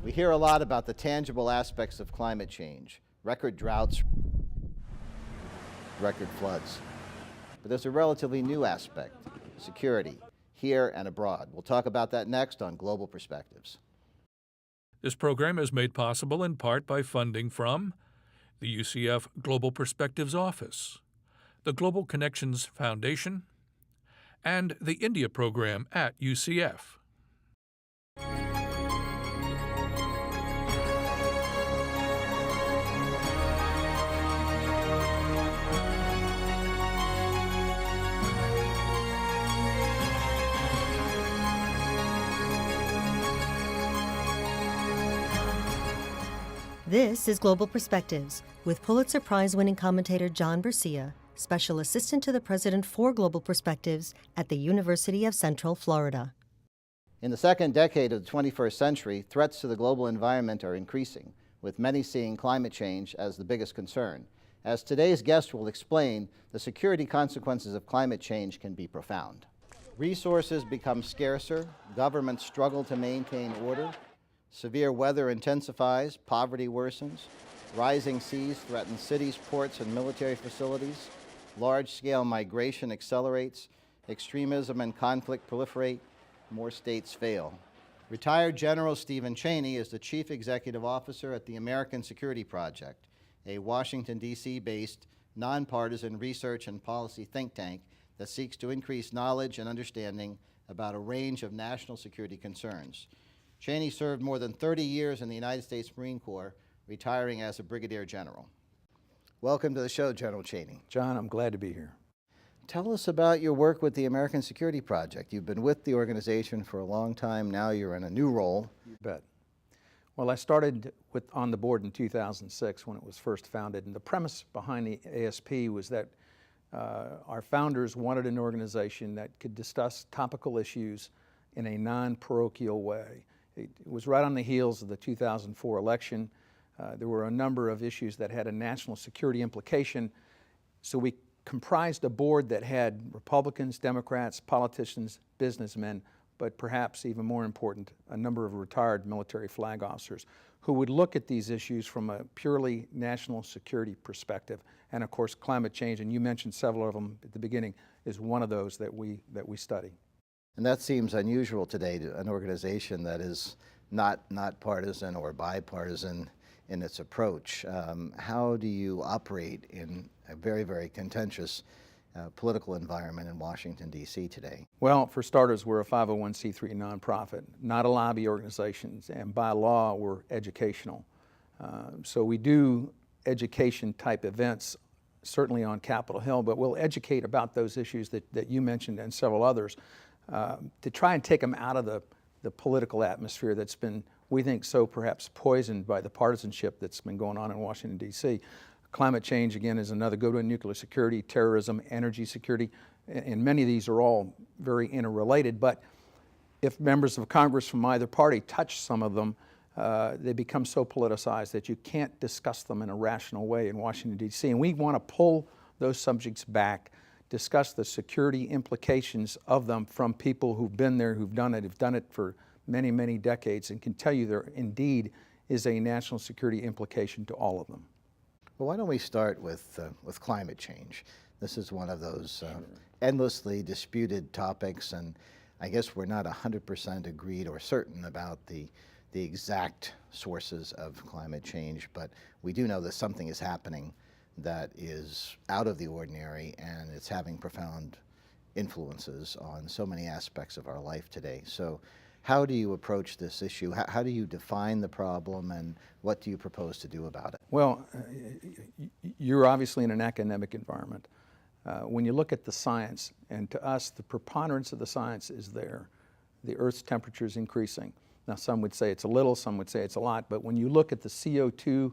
We hear a lot about the tangible aspects of climate change, record droughts, record floods. But there's a relatively new aspect, security, here and abroad. We'll talk about that next on Global Perspectives. This program is made possible in part by funding from the UCF Global Perspectives Office, the Global Connections Foundation, and the India program at UCF. This is Global Perspectives with Pulitzer Prize-winning commentator John Bercia, Special Assistant to the President for Global Perspectives at the University of Central Florida. In the second decade of the 21st century, threats to the global environment are increasing, with many seeing climate change as the biggest concern. As today's guest will explain, the security consequences of climate change can be profound. Resources become scarcer, governments struggle to maintain order, severe weather intensifies, poverty worsens, rising seas threaten cities, ports, and military facilities, large-scale migration accelerates, extremism and conflict proliferate, more states fail. Retired General Stephen Cheney is the Chief Executive Officer at the American Security Project, a Washington, D.C. based nonpartisan research and policy think tank that seeks to increase knowledge and understanding about a range of national security concerns. Cheney served more than 30 years in the United States Marine Corps, retiring as a brigadier general. Welcome to the show, General Cheney. John, I'm glad to be here. Tell us about your work with the American Security Project. You've been with the organization for a long time. Now you're in a new role. You bet. Well, I started on the board in 2006 when it was first founded, and the premise behind the ASP was that our founders wanted an organization that could discuss topical issues in a non-parochial way. It was right on the heels of the 2004 election. There were a number of issues that had a national security implication, so we comprised a board that had Republicans, Democrats, politicians, businessmen, but perhaps even more important, a number of retired military flag officers who would look at these issues from a purely national security perspective. And of course, climate change, and you mentioned several of them at the beginning, is one of those that we study. And that seems unusual today to an organization that is not partisan or bipartisan in its approach. How do you operate in a very, very contentious political environment in Washington, D.C. today? Well, for starters, we're a 501c3 nonprofit, not a lobby organization, and by law, we're educational. So we do education-type events, certainly on Capitol Hill, but we'll educate about those issues that you mentioned and several others to try and take them out of the political atmosphere that's been, we think, so perhaps poisoned by the partisanship that's been going on in Washington, D.C. Climate change, again, is another. Go to nuclear security, terrorism, energy security, and many of these are all very interrelated. But if members of Congress from either party touch some of them, they become so politicized that you can't discuss them in a rational way in Washington, D.C. And we want to pull those subjects back, discuss the security implications of them from people who've been there, who've done it for many, many decades, and can tell you there indeed is a national security implication to all of them. Well, why don't we start with climate change? This is one of those endlessly disputed topics, and I guess we're not 100% agreed or certain about the exact sources of climate change, but we do know that something is happening that is out of the ordinary, and it's having profound influences on so many aspects of our life today. So how do you approach this issue? How do you define the problem, and what do you propose to do about it? Well, you're obviously in an academic environment. When you look at the science, and to us, the preponderance of the science is there. The Earth's temperature is increasing. Now, some would say it's a little, some would say it's a lot, but when you look at the CO2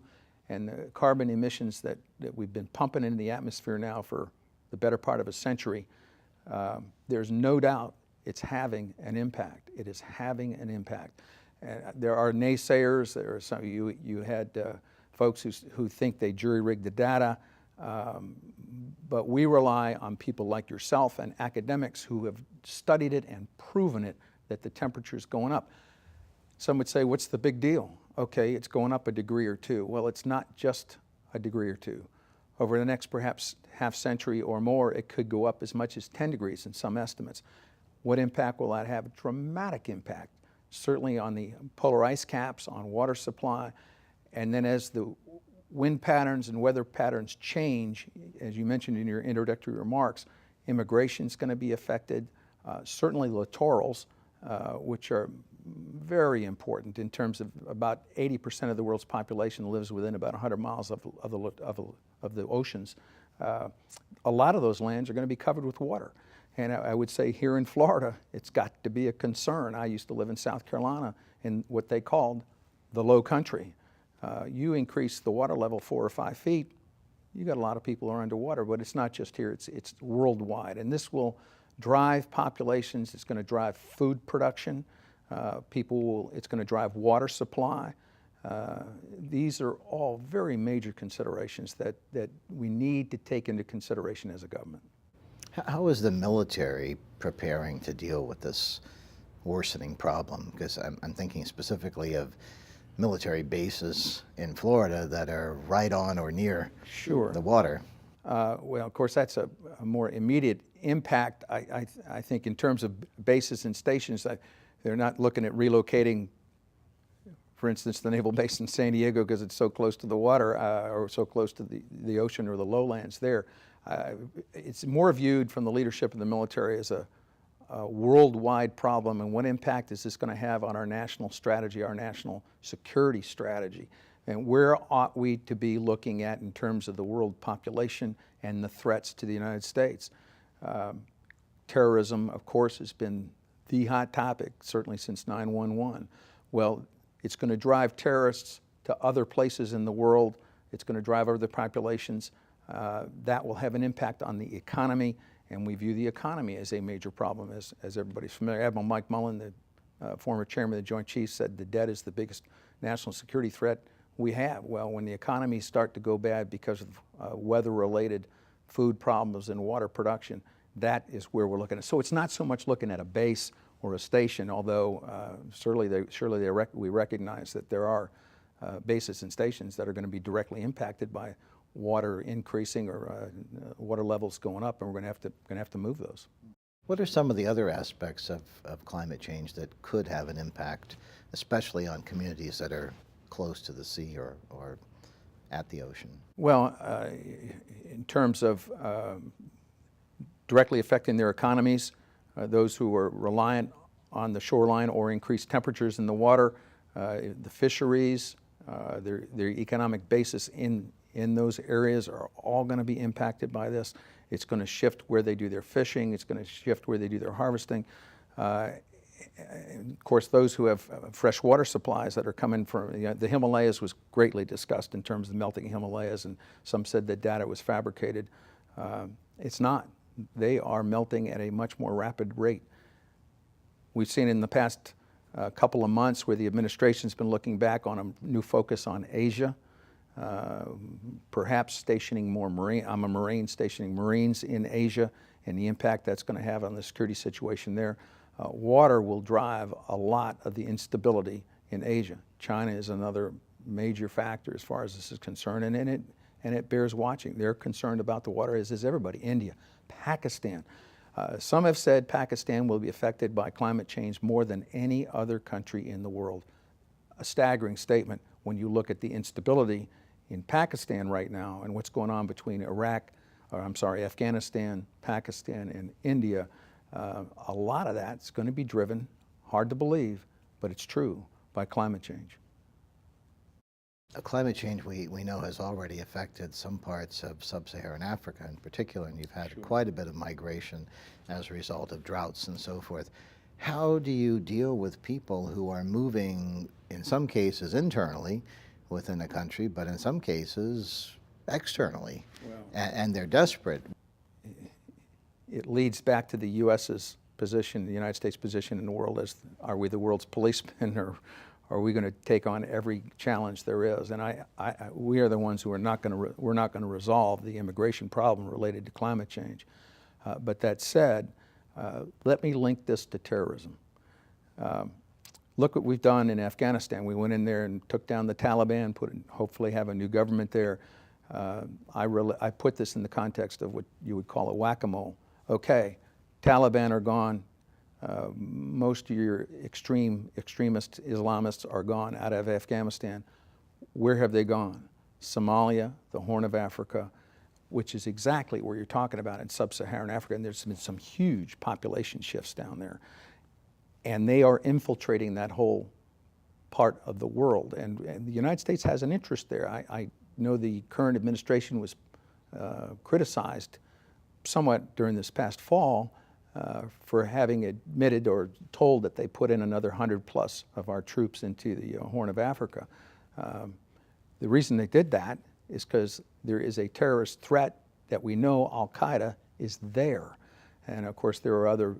and the carbon emissions that we've been pumping into the atmosphere now for the better part of a century, there's no doubt it's having an impact. It is having an impact. There are naysayers. There are some, you had folks who think they jury-rigged the data, but we rely on people like yourself and academics who have studied it and proven it that the temperature is going up. Some would say, what's the big deal? okay, it's going up a degree or two. Well, it's not just a degree or two. Over the next perhaps half century or more, it could go up as much as 10 degrees in some estimates. What impact will that have? A dramatic impact, certainly on the polar ice caps, on water supply, and then as the wind patterns and weather patterns change, as you mentioned in your introductory remarks, immigration is going to be affected, certainly littorals, which are very important in terms of about 80% of the world's population lives within about 100 miles of the oceans. A lot of those lands are going to be covered with water. And I would say here in Florida, it's got to be a concern. I used to live in South Carolina in what they called the low country. You increase the water level 4 or 5 feet, you got a lot of people who are underwater, but it's not just here, it's worldwide. And this will drive populations, it's going to drive food production, it's going to drive water supply. These are all very major considerations that we need to take into consideration as a government. How is the military preparing to deal with this worsening problem? Because I'm thinking specifically of military bases in Florida that are right on or near the water. Well, of course, that's a more immediate impact. I think in terms of bases and stations, they're not looking at relocating, for instance, the naval base in San Diego because it's so close to the water or so close to the ocean or the lowlands there. It's more viewed from the leadership of the military as a worldwide problem, and what impact is this going to have on our national strategy, our national security strategy, and where ought we to be looking at in terms of the world population and the threats to the United States. Terrorism, of course, has been the hot topic, certainly since 9/11. Well, it's going to drive terrorists to other places in the world. It's going to drive other populations. That will have an impact on the economy, and we view the economy as a major problem, as everybody's familiar. Admiral Mike Mullen, the former chairman of the Joint Chiefs, said the debt is the biggest national security threat we have. Well, when the economies start to go bad because of weather-related food problems and water production, that is where we're looking at. So it's not so much looking at a base or a station, although we recognize that there are bases and stations that are going to be directly impacted by water increasing or water levels going up, and we're going to have to move those. What are some of the other aspects of climate change that could have an impact, especially on communities that are close to the sea or at the ocean? Well, in terms of directly affecting their economies, those who are reliant on the shoreline or increased temperatures in the water, the fisheries, their economic basis in those areas are all going to be impacted by this. It's going to shift where they do their fishing. It's going to shift where they do their harvesting. Of course, those who have fresh water supplies that are coming from the Himalayas was greatly discussed in terms of the melting Himalayas, and some said that data was fabricated. It's not. They are melting at a much more rapid rate. We've seen in the past couple of months where the administration's been looking back on a new focus on Asia. Perhaps stationing more stationing Marines in Asia and the impact that's going to have on the security situation there. Water will drive a lot of the instability in Asia. China is another major factor as far as this is concerned, and it bears watching. They're concerned about the water, as is everybody. India, Pakistan. Some have said Pakistan will be affected by climate change more than any other country in the world. A staggering statement when you look at the instability in Pakistan right now and what's going on between Afghanistan, Pakistan, and India. A lot of that's going to be driven, hard to believe, but it's true, by climate change. Climate change, we know, has already affected some parts of sub-Saharan Africa in particular, and you've had quite a bit of migration as a result of droughts and so forth. How do you deal with people who are moving, in some cases internally within a country, but in some cases externally, and they're desperate? It leads back to the U.S.'s position, the United States' position in the world as, are we the world's policemen, or are we going to take on every challenge there is? And we are the ones who are not going to resolve the immigration problem related to climate change. But that said, let me link this to terrorism. Look what we've done in Afghanistan. We went in there and took down the Taliban, hopefully have a new government there. I put this in the context of what you would call a whack-a-mole. Okay, Taliban are gone. Most of your extremist Islamists are gone out of Afghanistan. Where have they gone? Somalia, the Horn of Africa, which is exactly where you're talking about in sub-Saharan Africa, and there's been some huge population shifts down there. And they are infiltrating that whole part of the world. And the United States has an interest there. I know the current administration was criticized somewhat during this past fall for having admitted or told that they put in another 100 plus of our troops into the Horn of Africa. The reason they did that is because there is a terrorist threat that we know Al-Qaeda is there. And of course there are other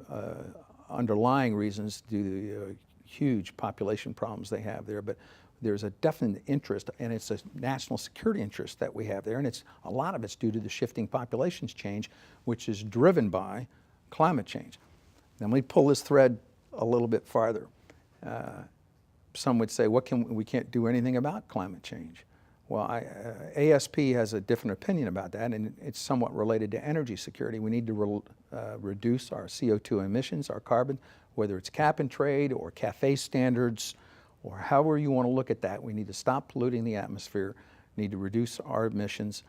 underlying reasons due to the huge population problems they have there, but there's a definite interest, and it's a national security interest that we have there, and a lot of it's due to the shifting populations change, which is driven by climate change. Then we pull this thread a little bit farther. Some would say, we can't do anything about climate change. Well, ASP has a different opinion about that, and it's somewhat related to energy security. We need to reduce our CO2 emissions, our carbon, whether it's cap and trade or CAFE standards, or however you want to look at that. We need to stop polluting the atmosphere, need to reduce our emissions,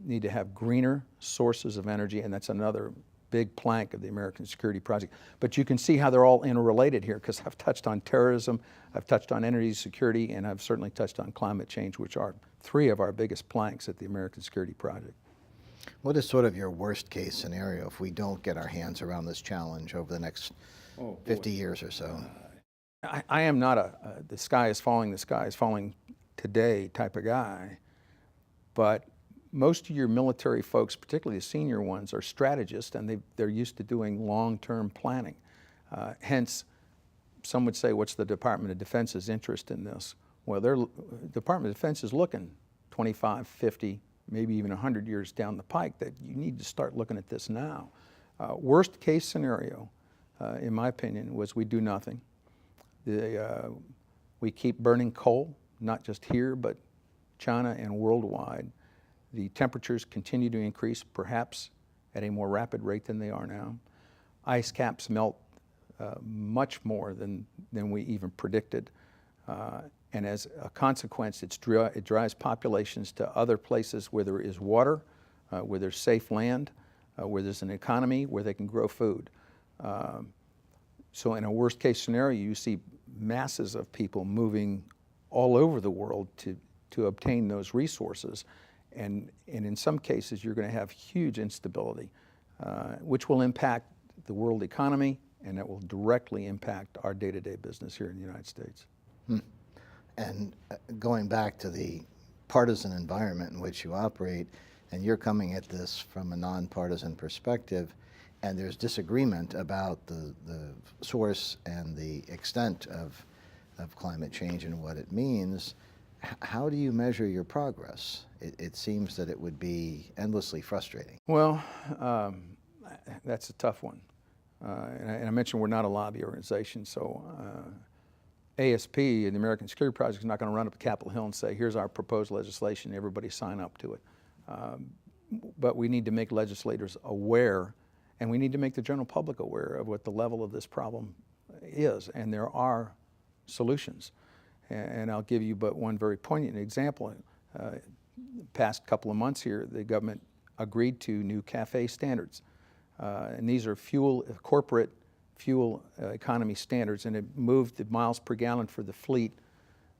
need to have greener sources of energy, and that's another big plank of the American Security Project. But you can see how they're all interrelated here, because I've touched on terrorism, I've touched on energy security, and I've certainly touched on climate change, which are three of our biggest planks at the American Security Project. What is sort of your worst case scenario if we don't get our hands around this challenge over the next 50 years or so? I am not the sky is falling today type of guy, but most of your military folks, particularly the senior ones, are strategists, and they're used to doing long-term planning. Hence, some would say, what's the Department of Defense's interest in this? Well, the Department of Defense is looking 25, 50, maybe even 100 years down the pike, that you need to start looking at this now. Worst case scenario, in my opinion, was we do nothing. We keep burning coal, not just here, but China and worldwide. The temperatures continue to increase, perhaps at a more rapid rate than they are now. Ice caps melt much more than we even predicted. And as a consequence, it drives populations to other places where there is water, where there's safe land, where there's an economy, where they can grow food. So in a worst case scenario, you see masses of people moving all over the world to obtain those resources. And in some cases, you're going to have huge instability, which will impact the world economy, and that will directly impact our day-to-day business here in the United States. And going back to the partisan environment in which you operate, and you're coming at this from a nonpartisan perspective, and there's disagreement about the source and the extent of climate change and what it means, how do you measure your progress? It seems that it would be endlessly frustrating. Well, that's a tough one. And I mentioned we're not a lobby organization, so ASP, the American Security Project, is not going to run up to Capitol Hill and say, here's our proposed legislation, everybody sign up to it. But we need to make legislators aware, and we need to make the general public aware of what the level of this problem is, and there are solutions. And I'll give you but one very poignant example. Past couple of months here, the government agreed to new CAFE standards. And these are corporate fuel economy standards, and it moved the miles per gallon for the fleet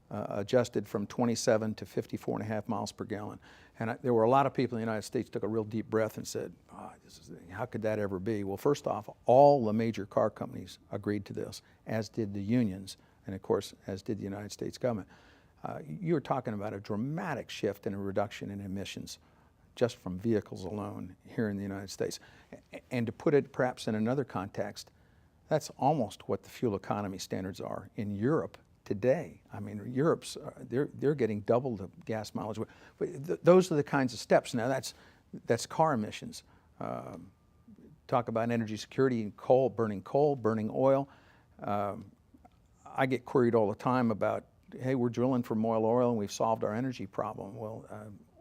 adjusted from 27 to 54.5 miles per gallon. And there were a lot of people in the United States took a real deep breath and said, how could that ever be? Well, first off, all the major car companies agreed to this, as did the unions, and of course, as did the United States government. You were talking about a dramatic shift in a reduction in emissions just from vehicles alone here in the United States. And to put it perhaps in another context, that's almost what the fuel economy standards are in Europe today. I mean, Europe's, they're getting double the gas mileage. But those are the kinds of steps. Now that's car emissions. Talk about energy security and burning oil. I get queried all the time about, hey, we're drilling for oil and we've solved our energy problem. Well,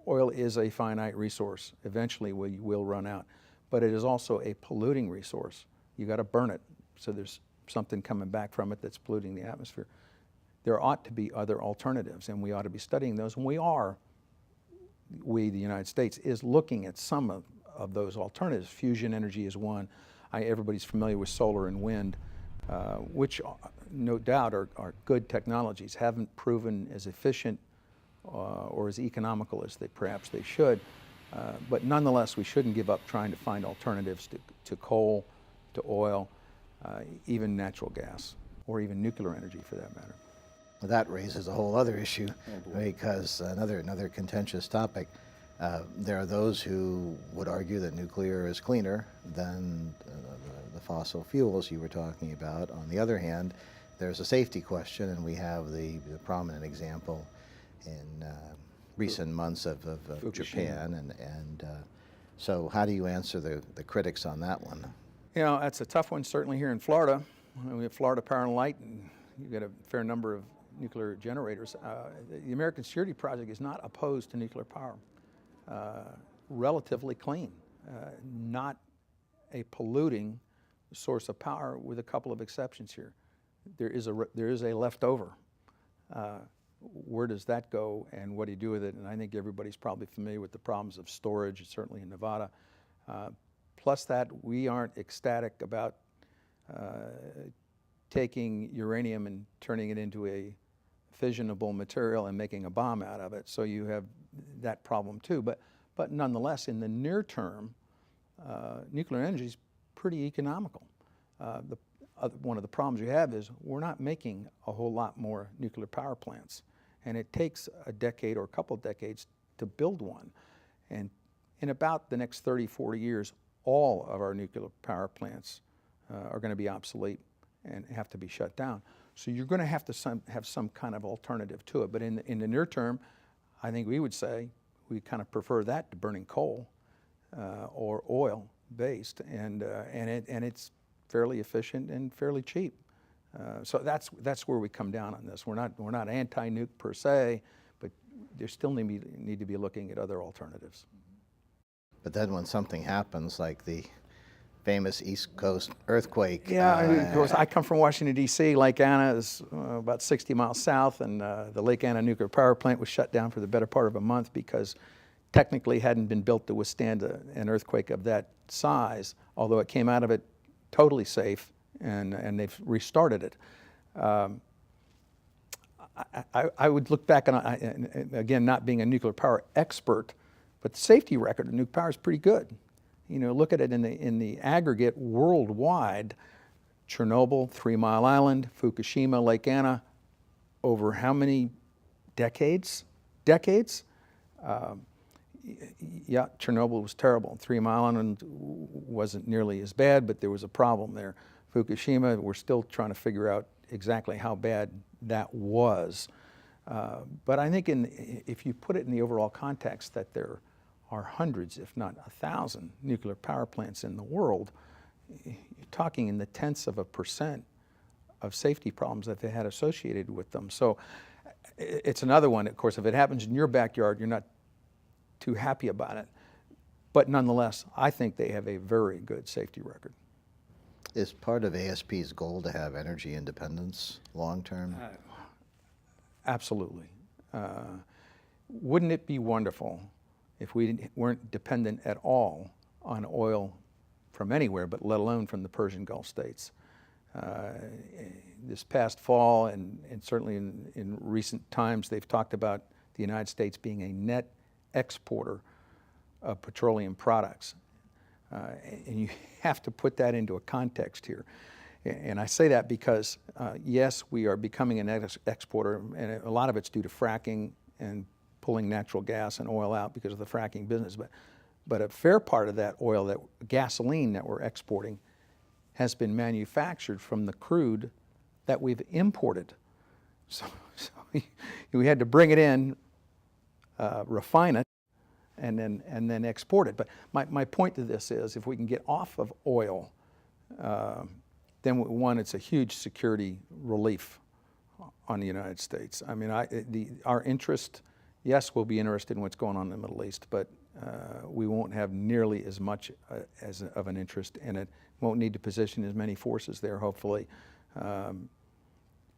oil is a finite resource. Eventually we will run out. But it is also a polluting resource. You got to burn it, so there's something coming back from it that's polluting the atmosphere. There ought to be other alternatives, and we ought to be studying those. And we, the United States, is looking at some of those alternatives. Fusion energy is one. Everybody's familiar with solar and wind, which no doubt are good technologies, haven't proven as efficient or as economical as perhaps they should. But nonetheless, we shouldn't give up trying to find alternatives to coal, to oil, even natural gas, or even nuclear energy for that matter. That raises a whole other issue, because another contentious topic. There are those who would argue that nuclear is cleaner than the fossil fuels you were talking about. On the other hand, there's a safety question, and we have the prominent example in recent months of Japan. And so how do you answer the critics on that one? You know, that's a tough one, certainly here in Florida. We have Florida Power and Light, and you've got a fair number of nuclear generators. The American Security Project is not opposed to nuclear power. Relatively clean, not a polluting source of power, with a couple of exceptions here. There is a leftover. Where does that go, and what do you do with it? And I think everybody's probably familiar with the problems of storage, certainly in Nevada. Plus that, we aren't ecstatic about taking uranium and turning it into a fissionable material and making a bomb out of it. So you have that problem too. But nonetheless, in the near term, nuclear energy is pretty economical. One of the problems you have is we're not making a whole lot more nuclear power plants, and it takes a decade or a couple of decades to build one. And in about the next 30, 40 years, all of our nuclear power plants are going to be obsolete and have to be shut down. So you're going to have to have some kind of alternative to it. But in the near term, I think we would say we kind of prefer that to burning coal or oil based, and it's fairly efficient and fairly cheap. So that's where we come down on this. We're not anti-nuke per se, but there still need to be looking at other alternatives. But then when something happens, like the famous East Coast earthquake. Yeah, of course, I come from Washington, D.C. Lake Anna is about 60 miles south, and the Lake Anna nuclear power plant was shut down for the better part of a month because technically hadn't been built to withstand an earthquake of that size, although it came out of it totally safe, and they've restarted it. I would look back on, again, not being a nuclear power expert, but the safety record of nuclear power is pretty good. You know, look at it in the aggregate worldwide. Chernobyl, 3 Mile Island, Fukushima, Lake Anna, over how many decades? Decades? Yeah, Chernobyl was terrible. 3 Mile Island wasn't nearly as bad, but there was a problem there. Fukushima, we're still trying to figure out exactly how bad that was. But I think if you put it in the overall context that there are hundreds, if not 1,000, nuclear power plants in the world, you're talking in the tenths of a % of safety problems that they had associated with them. So it's another one. Of course, if it happens in your backyard, you're not too happy about it. But nonetheless, I think they have a very good safety record. Is part of ASP's goal to have energy independence long term? Absolutely. Wouldn't it be wonderful if we weren't dependent at all on oil from anywhere, but let alone from the Persian Gulf states? This past fall, and certainly in recent times, they've talked about the United States being a net exporter of petroleum products. And you have to put that into a context here. And I say that because, yes, we are becoming a net exporter, and a lot of it's due to fracking and pulling natural gas and oil out because of the fracking business. But a fair part of that oil, that gasoline that we're exporting, has been manufactured from the crude that we've imported. So we had to bring it in, refine it, and then export it. But my point to this is, if we can get off of oil, then one, it's a huge security relief on the United States. I mean, our interest, yes, we'll be interested in what's going on in the Middle East, but we won't have nearly as much of an interest in it. Won't need to position as many forces there, hopefully.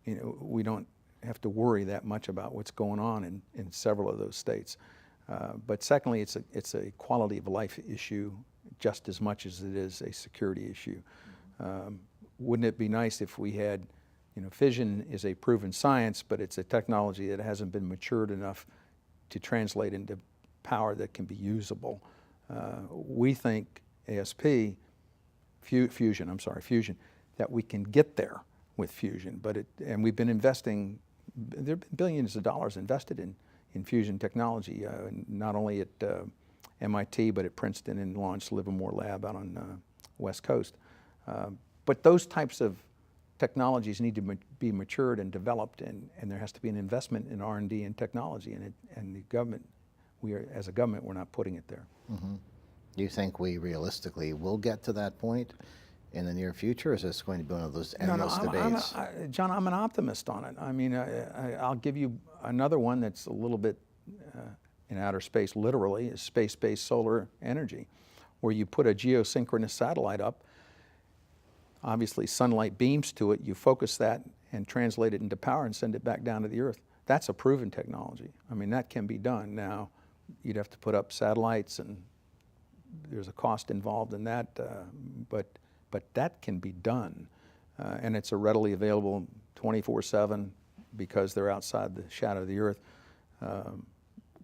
We don't have to worry that much about what's going on in several of those states. But secondly, it's a quality of life issue just as much as it is a security issue. Wouldn't it be nice if we had, fission is a proven science, but it's a technology that hasn't been matured enough to translate into power that can be usable. We think fusion, that we can get there with fusion, and we've been investing, there have been billions of dollars invested in fusion technology, not only at MIT, but at Princeton and Lawrence Livermore Lab out on the West Coast. But those types of technologies need to be matured and developed, and there has to be an investment in R&D and technology, and the government, as a government, we're not putting it there. Mm-hmm. Do you think we realistically will get to that point in the near future, or is this going to be one of those endless debates? John, I'm an optimist on it. I mean, I'll give you another one that's a little bit in outer space, literally, is space-based solar energy, where you put a geosynchronous satellite up. Obviously, sunlight beams to it. You focus that and translate it into power and send it back down to the Earth. That's a proven technology. I mean, that can be done. Now, you'd have to put up satellites, and there's a cost involved in that, but that can be done. And it's a readily available 24/7, because they're outside the shadow of the Earth,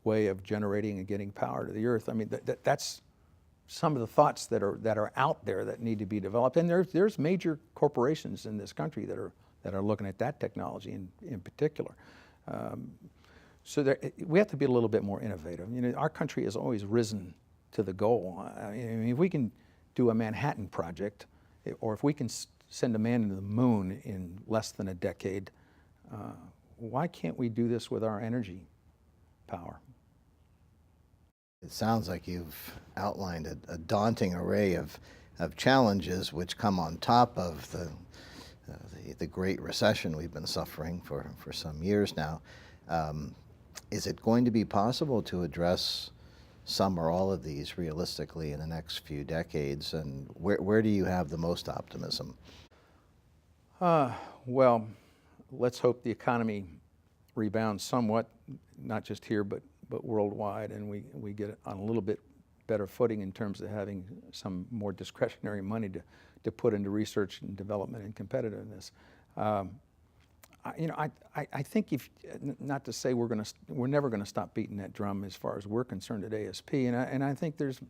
way of generating and getting power to the Earth. I mean, that's some of the thoughts that are out there that need to be developed. And there's major corporations in this country that are looking at that technology in particular. So we have to be a little bit more innovative. Our country has always risen to the goal. I mean, if we can do a Manhattan Project, or if we can send a man to the moon in less than a decade, why can't we do this with our energy power? It sounds like you've outlined a daunting array of challenges which come on top of the Great Recession we've been suffering for some years now. Is it going to be possible to address some or all of these realistically in the next few decades, and where do you have the most optimism? Well, let's hope the economy rebounds somewhat, not just here, but worldwide, and we get on a little bit better footing in terms of having some more discretionary money to put into research and development and competitiveness. I think not to say we're never going to stop beating that drum as far as we're concerned at ASP, and I think there's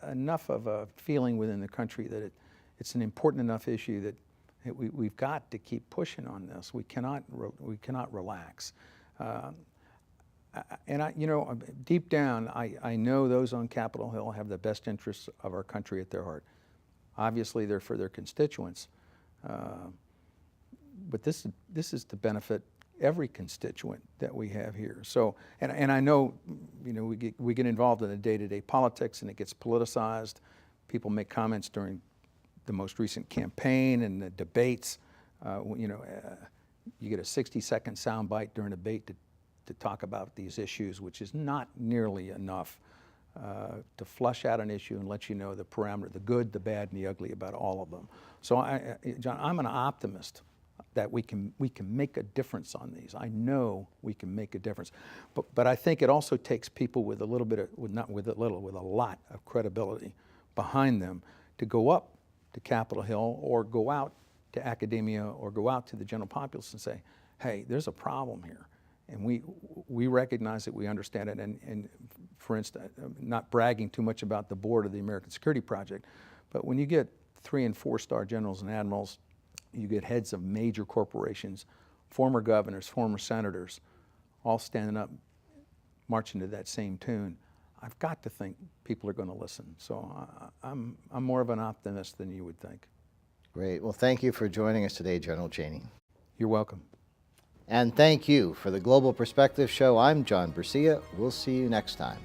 enough of a feeling within the country that it's an important enough issue that we've got to keep pushing on this. We cannot relax. Deep down, I know those on Capitol Hill have the best interests of our country at their heart. Obviously, they're for their constituents. But this is to benefit every constituent that we have here. So, and I know, we get involved in the day-to-day politics, and it gets politicized. People make comments during the most recent campaign and the debates. You get a 60-second soundbite during a debate to talk about these issues, which is not nearly enough to flush out an issue and let you know the parameter, the good, the bad, and the ugly about all of them. So, John, I'm an optimist that we can make a difference on these. I know we can make a difference, but I think it also takes people with a lot of credibility behind them to go up to Capitol Hill, or go out to academia, or go out to the general populace and say, hey, there's a problem here, and we recognize it, we understand it, and for instance, not bragging too much about the board of the American Security Project, but when you get 3- and 4-star generals and admirals, you get heads of major corporations, former governors, former senators, all standing up, marching to that same tune. I've got to think people are going to listen. So I'm more of an optimist than you would think. Great. Well, thank you for joining us today, General Cheney. You're welcome. And thank you for the Global Perspective Show. I'm John Bercia. We'll see you next time.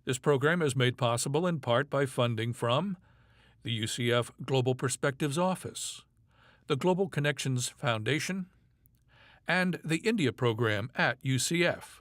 This program is made possible in part by funding from the UCF Global Perspectives Office, the Global Connections Foundation, and the India program at UCF.